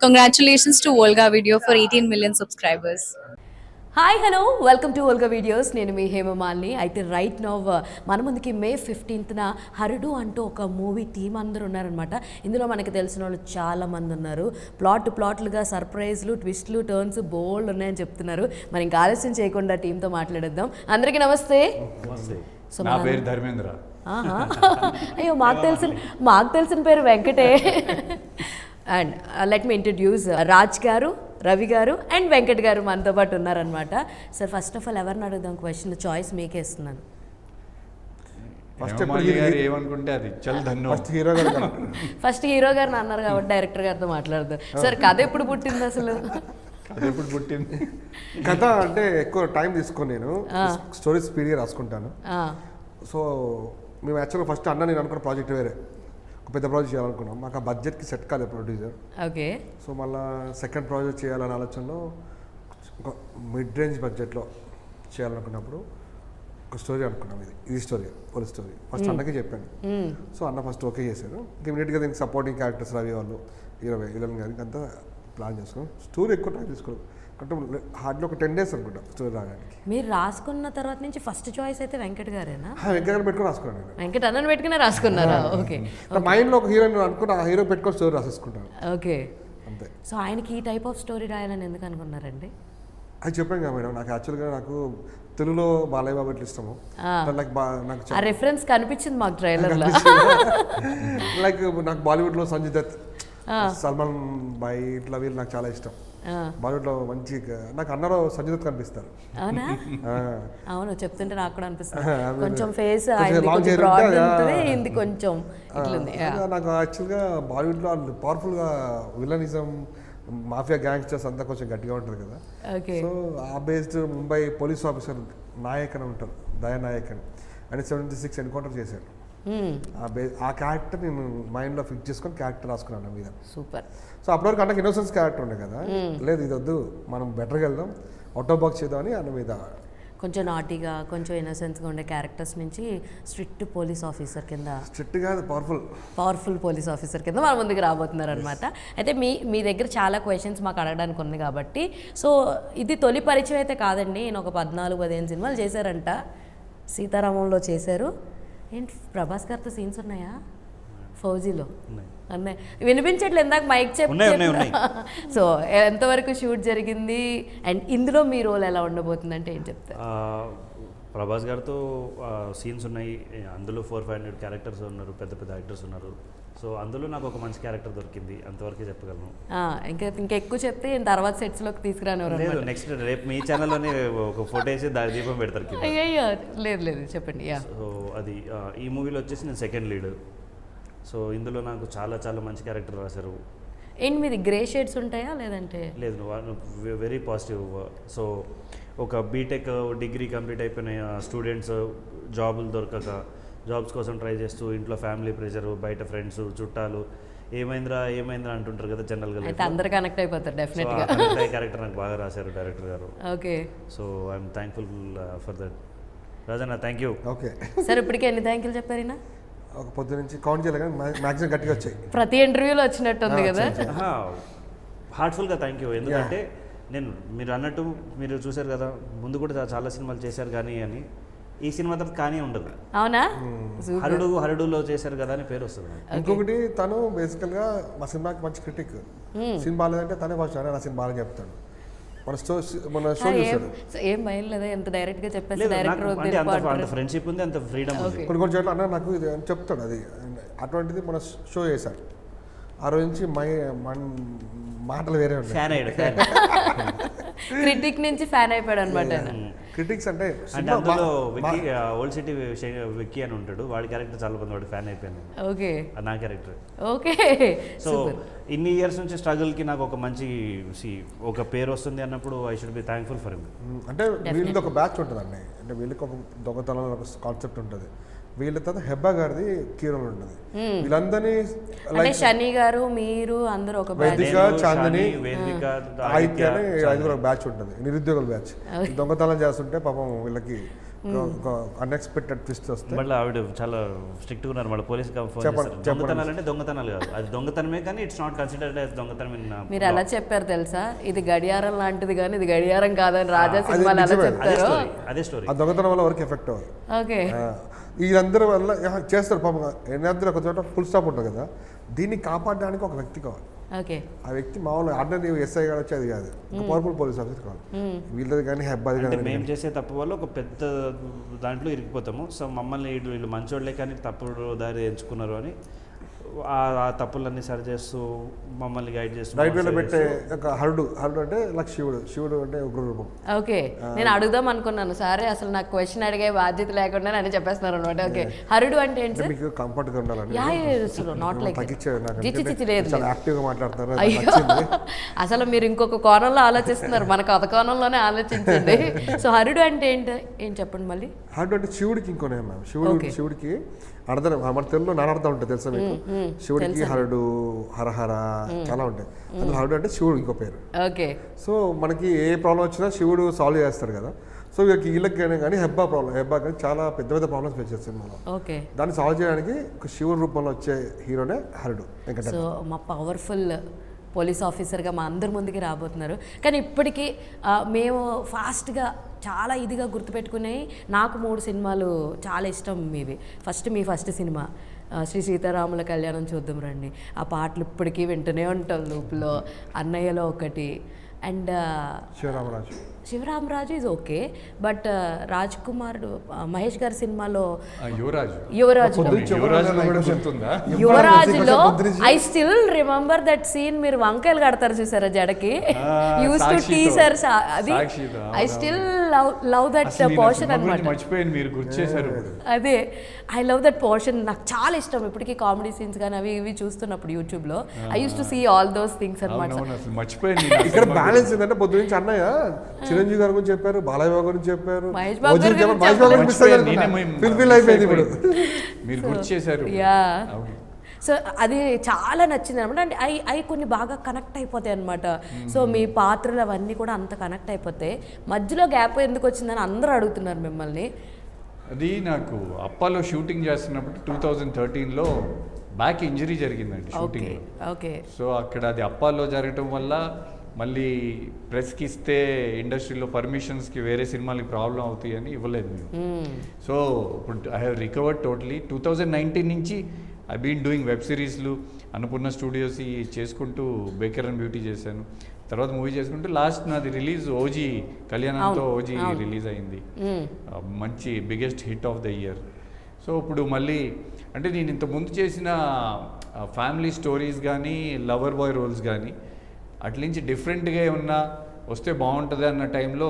Congratulations to Volga Video for 18 million subscribers. Hi hello welcome to Volga videos. నేను మీ హేమమాలిని. అయితే right now మన ముందుకి మే 15న హరుడు అంటూ ఒక మూవీ టీమ్ అందరూ ఉన్నారనమాట. ఇందులో మనకి తెలిసిన వాళ్ళు చాలామంది ఉన్నారు. ప్లాట్లుగా సర్ప్రైజ్లు, ట్విస్ట్లు, టర్న్స్ బోల్డ్ ఉన్నాయని చెప్తున్నారు. మరి ఇంకా ఆలస్యం చేయకుండా టీంతో మాట్లాడేద్దాం. అందరికీ నమస్తే. సో నా పేరు ధర్మేంద్ర. అయ్యో మాకు తెలిసిన పేరు వెంకటే. And let me introduce Raj garu, Ravi గారు అండ్ వెంకట్ గారు మనతో పాటు ఉన్నారనమాట. సార్ ఫస్ట్ ఆఫ్ ఆల్ ఎవరిని అడుగుదాం క్వశ్చన్, చాయిస్ మీకే ఇస్తున్నాను. ఏమనుకుంటే అది చల్ ధన్యవాద్. ఫస్ట్ హీరో గారిని అన్నారు కాబట్టి డైరెక్టర్ గారితో మాట్లాడదాం. సార్ కథ ఎప్పుడు పుట్టింది అసలు? ఎప్పుడు పుట్టింది కథ అంటే ఎక్కువ టైం తీసుకొని నేను స్టోరీ స్పీడ్గా రాసుకుంటాను. సో మేము యాక్చువల్గా ఫస్ట్ అన్న నేను అనుకున్న ప్రాజెక్ట్ వేరే, ఒక పెద్ద ప్రాజెక్ట్ చేయాలనుకున్నాం. మాకు ఆ బడ్జెట్కి సెట్ కాలేదు ప్రొడ్యూసర్. ఓకే. సో మళ్ళీ సెకండ్ ప్రాజెక్ట్ చేయాలనే ఆలోచనలో ఒక మిడ్ రేంజ్ బడ్జెట్లో చేయాలనుకున్నప్పుడు ఒక స్టోరీ అనుకున్నాం. ఇది స్టోరీ, పోలీస్ స్టోరీ. ఫస్ట్ అన్నకే చెప్పాను. సో అన్న ఫస్ట్ ఓకే చేశారు. ఇమీడియట్గా దీనికి సపోర్టింగ్ క్యారెక్టర్స్ రవి వాళ్ళు, ఇలన్ గారికి అంతా ప్లాన్ చేసుకున్నాం. స్టోరీ ఎక్కువ టైం తీసుకున్నాం అంటే హార్డ్లీ ఒక 10 days అనుకుంటాం స్టోరీ రావడానికి. మీరు రాసుకున్న తర్వాత నుంచి ఫస్ట్ చాయిస్ అయితే వెంకట్ గారేనా? వెంకట్ గారు పెట్టుకుని రాసుకున్నాను నేను. వెంకట్ అన్నను పెట్టుకునే రాసుకున్నారా? ఓకే. మైండ్లో ఒక హీరోయిన్ అనుకుని ఆ హీరో పెట్టుకొని స్టోరీ రాసేసుకుంటాను ఓకే అంతే. సో ఆయనకి ఈ టైప్ ఆఫ్ స్టోరీ రాయాలని ఎందుకు అనుకున్నారండి? అది చెప్పాను కదా మేడం, నాకు యాక్చువల్గా నాకు తెలుగులో బాలయ్య బాబు ఎట్లా ఇష్టము, లైక్ నాకు ఆ రిఫరెన్స్ కనిపించింది మాకు ట్రైలర్లో. లైక్ నాకు బాలీవుడ్లో సంజయ్ దత్, సల్మాన్ బాయ్ ఇట్లా వీళ్ళు నాకు చాలా ఇష్టం. బాలీవుడ్లో మంచి నాకు అన్నలో సంజయ్ దత్ కనిపిస్తారు. అవునా? అవును, చెప్తుంటే నాకు కూడా అనిపిస్తుంది. అదే. కొంచెం ఫేస్ లాంగ్ హెయిర్ ఇది కొంచెం ఇట్లుంది. నాకు యాక్చువల్గా బాలీవుడ్లో పవర్ఫుల్గా విలనిజం, మాఫియా గ్యాంగ్స్టర్స్ అంతా కొంచెం గట్టిగా ఉంటుంది కదా. సో ఆ based Mumbai police officer Nayak అని ఉంటారు, దయా నాయక్ అని, ఆయన 76 ఎన్కౌంటర్ చేశారు. ఆ క్యారెక్టర్ నేను మైండ్లో ఫిక్స్ చేసుకొని క్యారెక్టర్ రాసుకున్నాను మీద. సూపర్. సో అప్పటివరకు అన్నకి ఇన్నోసెన్స్ క్యారెక్టర్ ఉండే కదా, లేదు ఇది వద్దు మనం బెటర్గా వెళ్దాం, అవుట్ ఆఫ్ బాక్స్ చేద్దామని అన్న మీద కొంచెం నాటీగా, కొంచెం ఇన్నోసెన్స్గా ఉండే క్యారెక్టర్స్ నుంచి స్ట్రిక్ట్ పోలీస్ ఆఫీసర్ కింద, స్ట్రిక్ట్ కాదు పవర్ఫుల్ పోలీస్ ఆఫీసర్ కింద మన ముందుకు రాబోతున్నారు అనమాట. అయితే మీ దగ్గర చాలా క్వశ్చన్స్ మాకు అడగడానికి ఉంది కాబట్టి, సో ఇది తొలి పరిచయం అయితే కాదండి. నేను ఒక 14-15 సినిమాలు చేశారంట. సీతారామంలో చేశారు. ఏంటి ప్రభాస్ గారితో సీన్స్ ఉన్నాయా? ఫౌజీలో అన్నీ వినిపించట్లేదు, ఇందాక మైక్ చెప్పి. సో ఎంతవరకు షూట్ జరిగింది అండ్ ఇందులో మీ రోల్ ఎలా ఉండబోతుంది అంటే ఏం చెప్తారు? ప్రభాస్ గారితో సీన్స్ ఉన్నాయి. అందులో 400-500 క్యారెక్టర్స్ ఉన్నారు, పెద్ద పెద్ద యాక్టర్స్ ఉన్నారు. సో అందులో నాకు ఒక మంచి క్యారెక్టర్ దొరికింది, అంతవరకే చెప్పగలను. ఇంకా ఎక్కువ చెప్తే తర్వాత సెట్స్లోకి తీసుకురానివ్వరు. లేదు, నెక్స్ట్ రేపు మీ ఛానల్లోనే ఒక ఫోటో వేసి దాని దీపం పెడతారు. అయ్యో లేదు చెప్పండి. సో అది ఈ మూవీలో వచ్చేసి నేను సెకండ్ లీడ్. సో ఇందులో నాకు చాలా చాలా మంచి క్యారెక్టర్ రాశారు. ఏంటి మీది గ్రే షేడ్స్ ఉంటాయా లేదంటే? లేదు, వెరీ పాజిటివ్. సో ఒక బీటెక్ డిగ్రీ కంప్లీట్ అయిపోయిన స్టూడెంట్స్ జాబులు దొరకక జాబ్స్ కోసం ట్రై చేస్తూ ఇంట్లో ఫ్యామిలీ ప్రెషర్, బయట ఫ్రెండ్స్, చుట్టాలు ఏమైందిరా అంటుంటారు కదా జనరల్గా. అయితే అందరు కనెక్ట్ అయిపోతారు డెఫినెట్గా. క్యారెక్టర్ నాకు బాగా రాశారు డైరెక్టర్ గారు. Okay. So I'm thankful for that. Rajanna thank you. Okay sir, ఇప్పటికే ఎన్ని థ్యాంక్ యూ చెప్పారు? ఒక పొద్దు నుంచి కౌంట్ చేయలేదు కానీ మ్యాక్సిమం గట్టిగా వచ్చాయి. ప్రతి ఇంటర్వ్యూలో వచ్చినట్టుంది కదా. హార్ట్ఫుల్గా థ్యాంక్ యూ. ఎందుకంటే మీరు అన్నట్టు మీరు చూశారు కదా, ముందు కూడా చాలా సినిమాలు చేశారు కానీ అని, ఈ సినిమా తర్వాత కానీ ఉండదు. అవునా? హరుడులో చేశారు కదా అని పేరు వస్తుంది. ఇంకొకటి తను బేసికల్గా మా సినిమాకి మంచి క్రిటిక్. సినిమా బాగాలేదంటే తనే ఫస్ట్ నా సినిమా బాగా చెప్తాడు. మన షో చూస్తాడు. ఏం భయం లేదా? ఎంత డైరెక్ట్ గా చెప్పేసి డైరెక్టర్ అంత ఫ్రెండ్షిప్ ఉంది, అంత ఫ్రీడమ్ ఉంది. కొన్ని చోట్ల అన్న నాకు ఇది అని చెప్తాడు. అది అటువంటిది మన షో చేశాడు. ఆ రోజు నుంచి మాటలు వేరే ఉంటాయి. ఫ్యాన్ అయ్యాడు. క్రిటిక్ నుంచి ఫ్యాన్ అయిపోయాడు అనమాట. క్రిటిక్స్ అంటే అందులో విక్కీ, ఓల్డ్ సిటీ విక్కీ అని ఉంటాడు, వాడి క్యారెక్టర్ చాలా మంది వాడు ఫ్యాన్ అయిపోయాను. ఓకే. నా క్యారెక్టర్. ఓకే. సో ఇన్ని ఇయర్స్ నుంచి స్ట్రగుల్కి నాకు ఒక మంచి ఒక పేరు వస్తుంది అన్నప్పుడు I should be thankful for him. అంటే వీళ్ళది ఒక బ్యాచ్ ఉంటుందండి. అంటే వీళ్ళకి ఒక దొంగతనం ఒక కాన్సెప్ట్ ఉంటుంది. వీళ్ళ తర్వాత హెబ్బా గారిది కీరోల్ ఉంటుంది. వీళ్ళందరినీ శని గారు, మీరు అందరూ ఒక వేదిక, చాందిని, ఆదిత్య అని 5 బ్యాచ్ ఉంటుంది, నిరుద్యోగుల బ్యాచ్. దొంగతనం చేస్తుంటే పాపం వీళ్ళకి అన్ఎక్స్పెక్టెడ్ ట్విస్ట్ వస్తే మళ్ళీ ఆవిడ చాలా స్ట్రిక్ట్గా ఉన్నారు మళ్ళీ పోలీస్ ఫోన్ చెప్పండి, చేస్తారు దొంగతనాలు అంటే దొంగతనాలు కాదు అది దొంగతనమే కానీ ఇట్స్ నాట్ కన్సిడర్డ్ యాజ్ దొంగతనం ఇన్ మీరు ఎలా చెప్పారు తెలుసా, ఇది గడియారం లాంటిది కానీ ఇది గడియారం కాదని రాజా అది సినిమాలు ఎలా నిజమే. చెప్తారు. అదే స్టోరీ ఆ దొంగతనం వల్ల వరకు ఎఫెక్ట్ అవ్వదు. ఓకే వీళ్ళందరూ వల్ల చేస్తారు పాపం. ఎన్నద్దరూ ఒక చోట ఫుల్ స్టాప్ ఉంటుంది కదా, దీన్ని కాపాడడానికి ఒక వ్యక్తి కావాలి. ఓకే ఆ వ్యక్తి మామూలు ఆర్డినరీ ఎస్ఐ గారు వచ్చి అది కాదు, పవర్ఫుల్ పోలీస్ ఆఫీసర్ కావాలి. వీళ్ళది కానీ హెబ్బాది అంటే కానీ మేము చేసే తప్పు వల్ల ఒక పెద్ద దాంట్లో ఇరికిపోతాము. సో మమ్మల్ని వీళ్ళు మంచోళ్ళే కానీ తప్పుడు దారి ఎంచుకున్నారు అని ఆ తప్పులన్నీ సరి చేస్తూ మమ్మల్ని గైడ్ చేస్తూ రైట్ వేలో పెట్టే ఒక హరుడు అంటే లైక్ శివుడు అంటే ఉగ్ర రూపం. ఓకే నేను అడుగుదాం అనుకున్నాను సరే, అసలు నాకు క్వశ్చన్ అడిగే బాధ్యత లేకుండా అని చెప్పేస్తున్నారు అనమాట. ఓకే హరుడు అంటే ఏంటి సార్? మీకు కంఫర్ట్ గా ఉండాలని నాట్ లైక్ తగ్గించారు నాకు. చిచి లేదు. చాలా యాక్టివ్ గా మాట్లాడతారు, అది అయ్యో నచ్చింది. అసలు మీరు ఇంకొక కోణంలో ఆలోచిస్తున్నారు, మన కథ కోణంలోనే ఆలోచించండి. సో హరుడు అంటే ఏంటి ఏం చెప్పండి మళ్ళీ. హరుడు అంటే శివుడికి ఇంకో నేమ్ మ్యామ్. Okay. శివుడికి అర్థం మన తెలుగులో నానార్థం ఉంటుంది తెలుసా మీకు? శివుడికి హరుడు, హరహర చాలా ఉంటాయి. అందులో హరుడు అంటే శివుడు ఇంకో పేరు. ఓకే సో మనకి ఏ ప్రాబ్లం వచ్చినా శివుడు సాల్వ్ చేస్తాడు కదా. సో వీళ్ళకి కానీ హెబ్బా కానీ చాలా పెద్ద పెద్ద ప్రాబ్లమ్స్ ఫేస్ చేస్తారు సినిమాలో. ఓకే దాన్ని సాల్వ్ చేయడానికి ఒక శివుడి రూపంలో వచ్చే హీరోనే హరుడు వెంకట. సో మా పవర్ఫుల్ పోలీస్ ఆఫీసర్గా మా అందరి ముందుకి రాబోతున్నారు. కానీ ఇప్పటికీ మేము ఫాస్ట్గా చాలా ఇదిగా గుర్తుపెట్టుకునేవి నాకు 3 సినిమాలు చాలా ఇష్టం మీవి. మీ ఫస్ట్ సినిమా శ్రీ సీతారాముల కళ్యాణం చూద్దాం రండి. ఆ పాటలు ఇప్పటికీ వింటూనే ఉంటాం లూప్లో. అన్నయ్యలో ఒకటి and Sivaramaraju is okay. But Raj కుమారుడు మహేష్ గారి సినిమాలో యువరాజులో I still remember that scene. మీరు వంకాయలు కడతారు చూసారా జడకి, యూస్ టు టీసర్ అది. I still love that portion అనమాట. అదే ఐ లవ్ దట్ పోర్షన్, నాకు చాలా ఇష్టం. ఇప్పటికీ కామెడీ సీన్స్ కానీ అవి ఇవి చూస్తున్నప్పుడు యూట్యూబ్లో I use to see all those things అనమాట. ఇక్కడ బ్యాలెన్స్ ఏంటంటే పొద్దు నుంచి అన్నయ్య చిరంజీవి గారి గురించి చెప్పారు, బాలయ్య బాబు గురించి చెప్పారు, మహేష్ బాబు ఫిల్ఫిల్ అయిపోయింది ఇప్పుడు. మీరు గుర్తు చేశారు. యా సో అది చాలా నచ్చింది అనమాట. అంటే అవి కొన్ని బాగా కనెక్ట్ అయిపోతాయి అనమాట. సో మీ పాత్రలు అవన్నీ కూడా అంత కనెక్ట్ అయిపోతాయి. మధ్యలో గ్యాప్ ఎందుకు వచ్చిందని అందరూ అడుగుతున్నారు మిమ్మల్ని. అది నాకు అప్పాలో షూటింగ్ చేస్తున్నప్పుడు 2013లో బ్యాక్ ఇంజరీ జరిగిందండి షూటింగ్లో. ఓకే సో అక్కడ అది అప్పాలో జరగటం వల్ల మళ్ళీ ప్రెస్కి ఇస్తే ఇండస్ట్రీలో పర్మిషన్స్కి వేరే సినిమాలకి ప్రాబ్లం అవుతాయి అని ఇవ్వలేదు మేము. సో ఇప్పుడు ఐ హ్యావ్ రికవర్డ్ టోటలీ. 2019 నుంచి ఐ బీన్ డూయింగ్ వెబ్ సిరీస్లు అన్నపూర్ణ స్టూడియోస్ చేసుకుంటూ బేకర్ అండ్ బ్యూటీ చేశాను. తర్వాత మూవీ చేసుకుంటూ లాస్ట్ నాది రిలీజ్ ఓజీ కళ్యాణంతో ఓజీ రిలీజ్ అయింది. మంచి biggest hit of the year. So ఇప్పుడు మళ్ళీ అంటే నేను ఇంతకుముందు చేసిన ఫ్యామిలీ స్టోరీస్ కానీ లవర్ బాయ్ రోల్స్ కానీ అట్నుంచి డిఫరెంట్గా ఏమన్నా వస్తే బాగుంటుంది అన్న టైంలో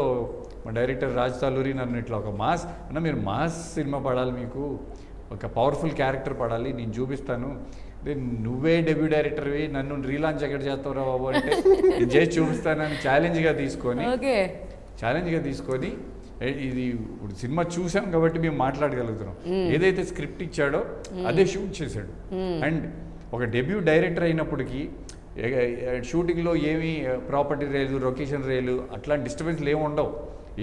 మా డైరెక్టర్ రాజ్ తాలూరి నన్ను ఇట్లా ఒక మాస్ అన్న మీరు మాస్ సినిమా పడాలి, మీకు ఒక పవర్ఫుల్ క్యారెక్టర్ పడాలి, నేను చూపిస్తాను, నువ్వే డెబ్యూ డైరెక్టర్వి, నన్ను రీలాంచ్ ఎక్కడ చేస్తావురా బాబు అంటే నేను చేసి చూపిస్తానని ఛాలెంజ్గా తీసుకొని ఇది ఇప్పుడు సినిమా చూసాం కాబట్టి మేము మాట్లాడగలుగుతున్నాం. ఏదైతే స్క్రిప్ట్ ఇచ్చాడో అదే షూట్ చేశాడు. అండ్ ఒక డెబ్యూ డైరెక్టర్ అయినప్పటికీ షూటింగ్లో ఏమీ ప్రాపర్టీ రేలు, లొకేషన్ రేలు అట్లాంటి డిస్టర్బెన్స్లు ఏమి ఉండవు.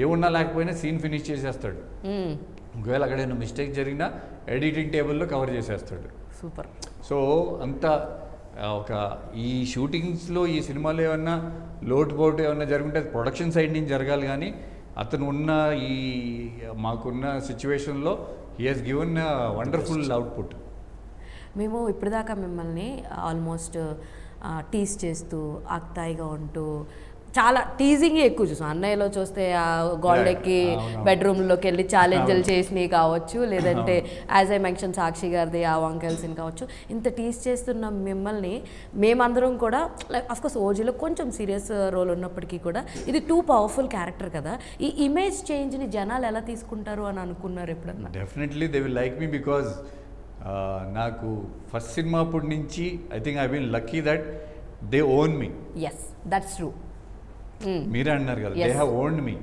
ఏమున్నా లేకపోయినా సీన్ ఫినిష్ చేసేస్తాడు. ఒకవేళ అక్కడైనా మిస్టేక్ జరిగినా ఎడిటింగ్ టేబుల్లో కవర్ చేసేస్తాడు. సూపర్. సో అంతా ఒక ఈ షూటింగ్స్లో ఈ సినిమాలో ఏమన్నా లోటుపోటు ఏమన్నా జరుగుంటే అది ప్రొడక్షన్ సైడ్ నుంచి జరగాలి, కానీ అతను ఉన్న ఈ మాకున్న సిచ్యువేషన్లో he has given wonderful output. మేము ఇప్పటిదాకా మిమ్మల్ని ఆల్మోస్ట్ టీజ్ చేస్తూ ఆక్తాయిగా ఉంటూ చాలా టీజింగ్ ఎక్కువ చూసాం. అన్నయ్యలో చూస్తే ఆ గోల్డ్ ఎక్కి బెడ్రూమ్లోకి వెళ్ళి ఛాలెంజ్లు చేసినవి కావచ్చు, లేదంటే యాజ్ ఐ మెన్షన్ సాక్షి గారిది ఆ వంకాయల సీన్ కావచ్చు. ఇంత టీజ్ చేస్తున్న మిమ్మల్ని మేమందరం కూడా లైక్ అఫ్కోర్స్ ఓజీలో కొంచెం సీరియస్ రోల్ ఉన్నప్పటికీ కూడా ఇది టూ పవర్ఫుల్ క్యారెక్టర్ కదా, ఈ ఇమేజ్ చేంజ్ని జనాలు ఎలా తీసుకుంటారు అని అనుకున్నారు ఎప్పుడన్నా? Definitely they will like me because నాకు ఫస్ట్ సినిమా అప్పటి నుంచి I think I been lucky that they own me. Yes that's true. మీరే అన్నారు కదా, they have owned me.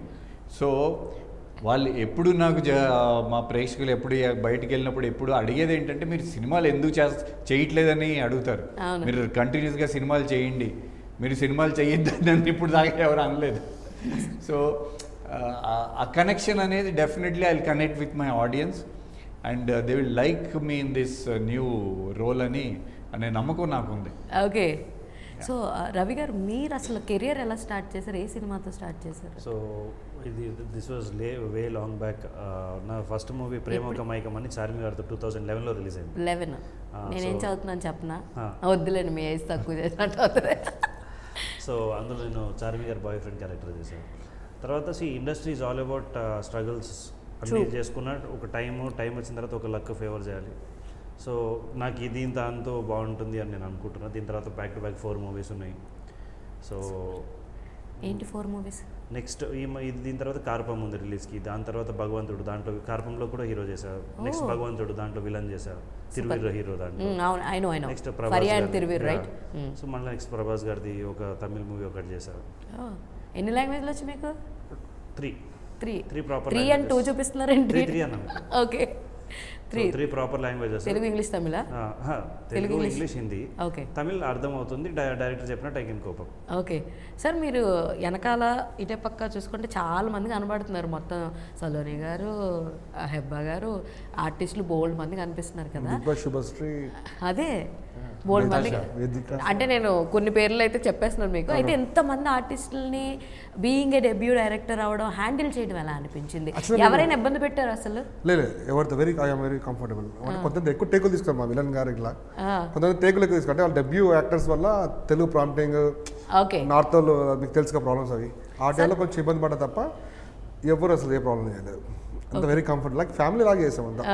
So వాళ్ళు ఎప్పుడు నాకు మా ప్రేక్షకులు ఎప్పుడు బయటికి వెళ్ళినప్పుడు ఎప్పుడు అడిగేది ఏంటంటే మీరు సినిమాలు ఎందుకు చేయట్లేదని అడుగుతారు. మీరు కంటిన్యూస్గా సినిమాలు చేయండి, మీరు సినిమాలు చేయొద్దని నన్ను ఇప్పుడు దాకా ఎవరు అనలేదు. సో ఆ కనెక్షన్ అనేది definitely I will connect with my audience and they will like me in this new role అని అనే నమ్మకం నాకుంది. ఓకే. సో రవి గారు మీరు అసలు కెరియర్ ఎలా స్టార్ట్ చేశారు, ఏ సినిమాతో స్టార్ట్ చేశారు? So this was way long back. నా ఫస్ట్ మూవీ ప్రేమ కమైకం అని చార్మి గారితో 2011లో రిలీజ్ అయింది. 11 నేనేం చదువుతున్నాను చెప్పనా? ఆ. వద్దులేండి, మీ ఏజ్ తక్కువ చేసినట్టు అవుతుంది. సో అందులో నేను చార్మి గారి బాయ్ ఫ్రెండ్ క్యారెక్టర్ చేశాను. తర్వాత industry is all about struggles అన్నీ చేసుకున్న ఒక టైం వచ్చిన తర్వాత ఒక లక్ ఫేవర్ చేయాలి. సో నాకు ఇది దాంతో బాగుంటుంది అని నేను అనుకుంటున్నాను. దీని తర్వాత బ్యాక్ టు బ్యాక్ 4 మూవీస్ ఉన్నాయి. సో ఏంటి 4 మూవీస్? నెక్స్ట్ దీని తర్వాత కార్పం ఉంది రిలీజ్కి. దాని తర్వాత భగవంతుడు, దాంట్లో కార్పంలో కూడా హీరో చేశారు. నెక్స్ట్ భగవంతుడు దాంట్లో విలన్ చేశారు. తిరువీరు హీరో దాంట్లో. అవును. నెక్స్ట్ ఫర్యాడ్ తిరువీరు, రైట్? సో మళ్ళీ నెక్స్ట్ ప్రభాస్ గారిది ఒక తమిళ్ మూవీ ఒకటి చేశారు. ఎన్ని లాంగ్వేజ్లు వచ్చి మీకు? 3 ప్రాపర్ 3 and 2 చూపిస్తున్నారండి. 3 అన్నాం. Okay. 3 proper languages. Telugu, English, Tamil? Telugu, English, Hindi. Okay. Tamil అర్థమవుతుంది, డైరెక్టర్ చెప్పినట్టు ఐ కెన్ కోపం. ఓకే సార్, మీరు వెనకాల ఇటే పక్క చూసుకుంటే చాలా మంది కనబడుతున్నారు. మొత్తం సలోని గారు, హెబ్బా గారు, ఆర్టిస్టులు బోల్డ్ మంది కనిపిస్తున్నారు కదా. శుభశ్రీ, అదే బోల్డ్ మంది. వేదిక. అంటే నేను కొన్ని పేర్లు అయితే చెప్పేస్తున్నాను మీకు. అయితే ఎంతమంది ఆర్టిస్టులని బీయింగ్ ఏ డెబ్యూ డైరెక్టర్ అవడం, హ్యాండిల్ చేయడం ఎలా అనిపించింది? ఎవరైనా ఇబ్బంది పెట్టారు అసలు? లేదు, ఎవరితో ఐఎమ్ వెరీ కంఫర్టబుల్. కొంతమంది ఎక్కువ టేకులు తీసుకున్నాం మా విలన్ గారు, ఇట్లా కొంతమంది టేకులు ఎక్కువ తీసుకుంటే వాళ్ళు డెబ్యూ యాక్టర్స్ వల్ల తెలుగు ప్రాంప్టింగ్, ఓకే, నార్త్ వాళ్ళు మీకు తెలుసుగా ప్రాబ్లమ్స్ అవి ఆ టైంలో కొంచెం ఇబ్బంది పడ్డా తప్ప ఎవరు అసలు ఏ ప్రాబ్లం చేయలేదు. అంత వెరీ కంఫర్ట్, లైక్ ఫ్యామిలీ లాగా చేసాం అంతా.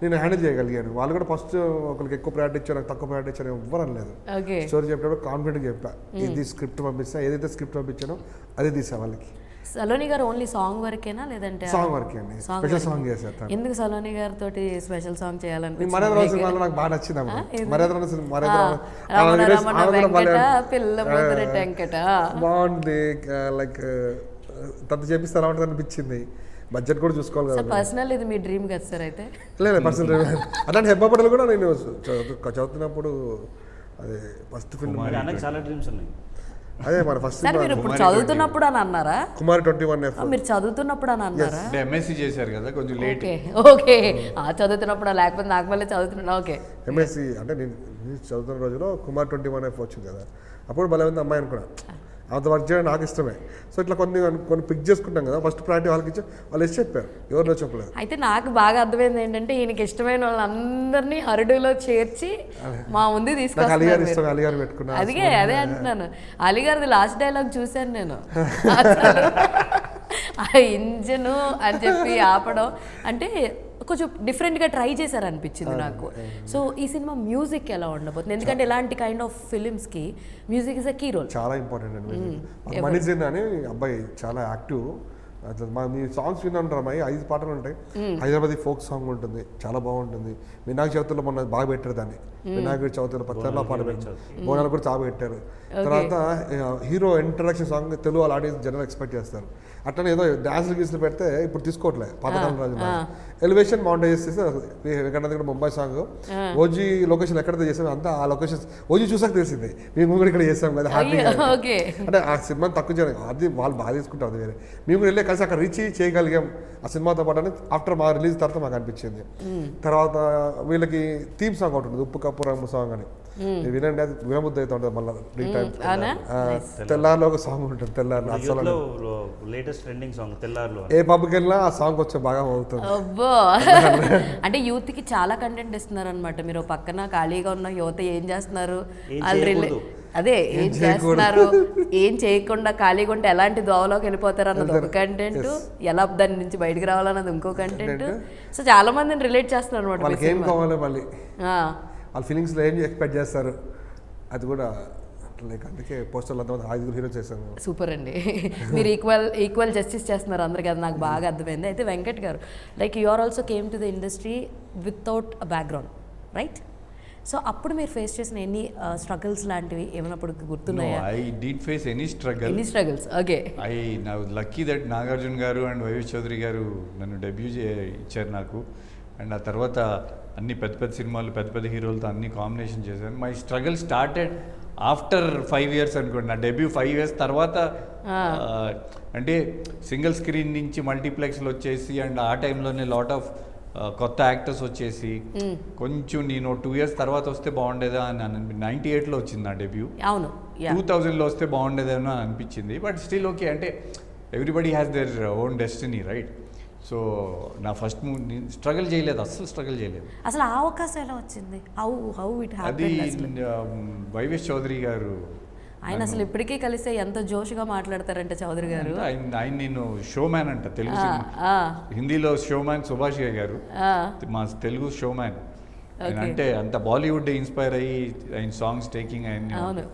నేను హ్యాండిల్ చేయగలిగాను. వాళ్ళు కూడా ఫస్ట్ ఒకరికి ఎక్కువ ప్రయారిటీ ఇచ్చారు, నాకు తక్కువ ప్రయారిటీ ఇచ్చారు, ఎవ్వరు అనలేదు. స్టోరీ చెప్పేటప్పుడు కాన్ఫిడెంట్గా చెప్పా, ఇది స్క్రిప్ట్ పంపిస్తా, ఏదైతే స్క్రిప్ట్ పంపించానో అదే తీసా వాళ్ళకి. సలోని గారు ఓన్లీ సాంగ్ వరకేనా లేదంటే? సాంగ్ వరకే అండి, స్పెషల్ సాంగ్ చేశారు. ఎందుకు సలోని గారితో స్పెషల్ సాంగ్ చేయాలని? మర్యాద సినిమాలో నాకు బాగా నచ్చింది. బాగుంది, లైక్ తను చేపిస్తే ఎలా ఉంటుంది అనిపించింది. బడ్జెట్ కూడా చూసుకోవాలి కదా. పర్సనల్ ఇది మీ డ్రీమ్ కదా సార్? అయితే లేదు, పర్సనల్ డ్రీమ్. అలాంటి హెబ్బా పటేల్ కూడా నేను చదువుతున్నప్పుడు అదే ఫస్ట్ ఫిల్మ్. చాలా డ్రీమ్స్ ఉన్నాయి. అదే మన ఫస్ట్ మీరు ఇప్పుడు చదువుతున్నప్పుడు అని అన్నారా? కుమారి 21F. మీరు చదువుతున్నప్పుడు అని అన్నారా? ఎంఎస్సీ చేశారు కదా, కొంచెం లేట్. ఓకే, చదువుతున్నప్పుడు, లేకపోతే నాకు మళ్ళీ చదువుతున్నా. ఓకే, ఎంఎస్సీ అంటే నేను చదువుతున్న రోజులో కుమార్ 21F వచ్చింది కదా, అప్పుడు బలమైన అమ్మాయి అనుకున్నా. అంత వర్క్ చేయడం నాకు ఇష్టమే. సో ఇట్లా కొన్ని పిక్ చేసుకుంటాం కదా, ఫస్ట్ ప్రయారిటీ వాళ్ళకి ఇచ్చి వాళ్ళు ఇచ్చి చెప్పారు, ఎవరిలో చెప్పలేదు. అయితే నాకు బాగా అర్థమైంది ఏంటంటే ఈయనకి ఇష్టమైన వాళ్ళందరినీ హరుడులో చేర్చి మా ముందు తీసుకొస్తారు. అలిగారు పెట్టుకున్నా. అదే అంటున్నాను. అలీగారిది లాస్ట్ డైలాగ్ చూశాను నేను. ఆ ఇంజను అని చెప్పి ఆపడం అంటే కొంచెం డిఫరెంట్గా ట్రై చేశారనిపించింది నాకు. సో ఈ సినిమా మ్యూజిక్ ఎలా ఉండబోతుంది? ఎందుకంటే ఇలాంటి కైండ్ ఆఫ్ ఫిలిమ్స్కి music is a key role. చాలా ఇంపార్టెంట్ అండి. మనీజన్ అని అబ్బాయి చాలా యాక్టివ్. మీ సాంగ్స్ విన్నాను, 5 పాటలు ఉంటాయి. హైదరాబాద్ ఫోక్ సాంగ్ ఉంటుంది, చాలా బాగుంటుంది. వినాయక చవితిలో మొన్న బాగా పెట్టారు దాన్ని. వినాయకుడి చవితిలో పచ్చర్లో పాట పెట్టారు, బోనాలు కూడా చాలా పెట్టారు. తర్వాత హీరో ఇంట్రడక్షన్ సాంగ్ తెలుగు వాళ్ళ ఆడియన్స్ జనరల్ ఎక్స్పెక్ట్ చేస్తారు. అట్లనే ఏదో డాన్సులు గీసులు పెడితే ఇప్పుడు తీసుకోవట్లేదు. పాతకాలం రాజులో ఎలివేషన్ మౌంటైజ్ చేస్తే వెంకటనాథ్ కూడా ముంబై సాంగ్ ఓజీ లొకేషన్ ఎక్కడ చేసాం అంతా ఆ లొకేషన్ ఓజీ చూసాక తెలిసింది. మేము కూడా ఇక్కడ చేసాం కదా, హ్యాపీగా. అంటే ఆ సినిమాని తక్కువ చేయడం అది వాళ్ళు బాగా తీసుకుంటారు, అది వేరే. మేము వెళ్ళే కలిసి అక్కడ రీచ్ చేయగలిగాం ఆ సినిమాతో పాటు అని ఆఫ్టర్ మా రిలీజ్ తర్వాత మాకు అనిపించింది. తర్వాత వీళ్ళకి థీమ్ సాంగ్ ఒకటి ఉంటుంది, ఉప్పు కప్పు రంగు సాంగ్ అని. వినండి, అది వినబుద్ధి అయితే ఉంటుంది. మళ్ళీ తెల్లారిలో ఒక సాంగ్ ఉంటుంది, తెల్లారిలో అసలు లేటెస్ట్ ట్రెండింగ్ సాంగ్ తెల్లారిలో. ఏ పబ్కి వెళ్ళినా ఆ సాంగ్ వచ్చే బాగా అవుతుంది. అంటే యూత్ కి చాలా కంటెంట్ ఇస్తున్నారు అనమాట. మీరు పక్కన ఖాళీగా ఉన్న యువత ఏం చేస్తున్నారు, అదే ఏం చేస్తున్నారు, ఏం చేయకుండా ఖాళీగా ఉంటే ఎలాంటి దోవలోకి వెళ్ళిపోతారు అన్నది ఒక కంటెంట్, ఎలా దాని నుంచి బయటకు రావాలన్నది ఇంకో కంటెంట్. సో చాలా మందిని రిలేట్ చేస్తున్నారు అనమాట. వాళ్ళకి ఏం కావాలి, మళ్ళీ వాళ్ళ ఫీలింగ్స్లో ఏం ఎక్స్పెక్ట్ చేస్తారు, అది కూడా లైక్ అందుకే పోస్టర్లు అంత 5 హీరోస్ చేశాను. సూపర్ అండి. మీరు ఈక్వల్ జస్టిస్ చేస్తున్నారు అందరికీ, అది నాకు బాగా అర్థమైంది. అయితే Venkat garu, like you are also came to the industry without a background, right? So అప్పుడు మీరు ఫేస్ చేసిన ఎన్ని స్ట్రగుల్స్ లాంటివి ఏమైనా గుర్తున్నాయా? I did face any struggles. Okay. I lucky that Nagarjuna garu and YV Chowdary గారు నన్ను డెబ్యూ ఇచ్చారు నాకు. అండ్ ఆ తర్వాత అన్ని పెద్ద సినిమాలు పెద్ద హీరోలతో అన్ని కాంబినేషన్ చేశాను. My struggle started after 5 years అనుకోండి, నా డెబ్యూ 5 years తర్వాత అంటే సింగిల్ స్క్రీన్ నుంచి మల్టీప్లెక్స్లో వచ్చేసి అండ్ ఆ టైంలోనే లాట్ ఆఫ్ కొత్త యాక్టర్స్ వచ్చేసి కొంచెం నేను 2 years తర్వాత వస్తే బాగుండేదా అని 98లో వచ్చింది నా డెబ్యూ. అవును, 2000లో వస్తే బాగుండేదేమో అని అనిపించింది. బట్ స్టిల్ ఓకే, అంటే everybody has their own destiny, right? So నా ఫస్ట్ మూవీ స్ట్రగుల్ చేయలేదు, అస్సలు స్ట్రగుల్ చేయలేదు. అసలు ఆ అవకాశం ఎలా వచ్చింది? హౌ ఇట్ అది హ్యాపెండ్? వైవేష్ చౌదరి గారు, ఆయన అసలు ఇప్పటికీ కలిస్తే ఎంత జోష్గా మాట్లాడతారంటే చౌదరి గారు. ఆయన నేను షోమ్యాన్ అంట తెలుగు సినిమా, హిందీలో షోమ్యాన్ సుభాష్ గారు, మా తెలుగు షోమ్యాన్. ఆయన అంటే అంత బాలీవుడ్ ఇన్స్పైర్ అయ్యి ఆయన సాంగ్స్ టేకింగ్ ఆయన.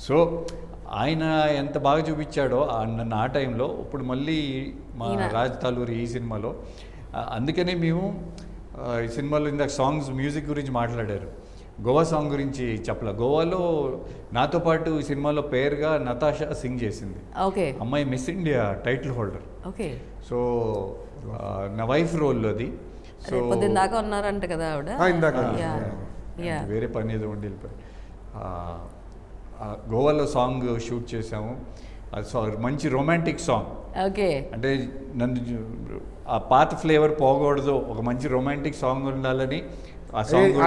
సో ఆయన ఎంత బాగా చూపించాడో నన్ను ఆ టైంలో, ఇప్పుడు మళ్ళీ మా రాజ్ తాలూరి ఈ సినిమాలో. అందుకనే మేము ఈ సినిమాలో ఇందాక సాంగ్స్ మ్యూజిక్ గురించి మాట్లాడారు, గోవా సాంగ్ గురించి చెప్పలే. గోవాలో నాతో పాటు ఈ సినిమాలో పేరుగా నతాషా సింగ్ చేసింది. అమ్మాయి miss India title holder. So నా వైఫ్ రోల్లో అది. సో దాకా ఉన్నారంట కదా ఆవిడ, వేరే పని ఏదో ఉండి వెళ్ళిపోయి గోవాలో సాంగ్ షూట్ చేసాము. అది మంచి రొమాంటిక్ సాంగ్. అంటే నన్ను ఆ పాత ఫ్లేవర్ పోకూడదు, ఒక మంచి రొమాంటిక్ సాంగ్ ఉండాలని ఆ సాంగ్